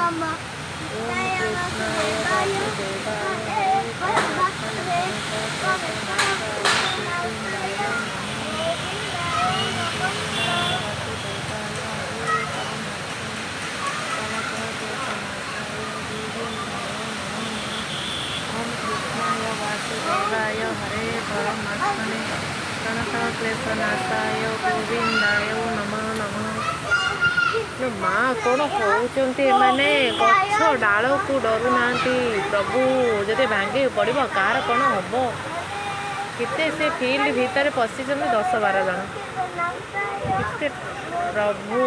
ओम कृष्णाय वासुदेवाय हरे परमात्मने प्रणतक्लेशनाशाय गोविन्दाय नमः। ओम कृष्णाय वासुदेवाय हरे परमात्मने प्रणतक्लेशनाशाय गोविन्दाय नमः। ओम कृष्णाय वासुदेवाय हरे परमात्मने प्रणतक्लेशनाशाय गोविन्दाय नमः नमः। माँ कौन कहते माने गछ डाल को डरू ना प्रभु जदि भांगे पड़ कार कौन हम केते से फील्ड भितर पशिंट 10-12 जन केते प्रभु।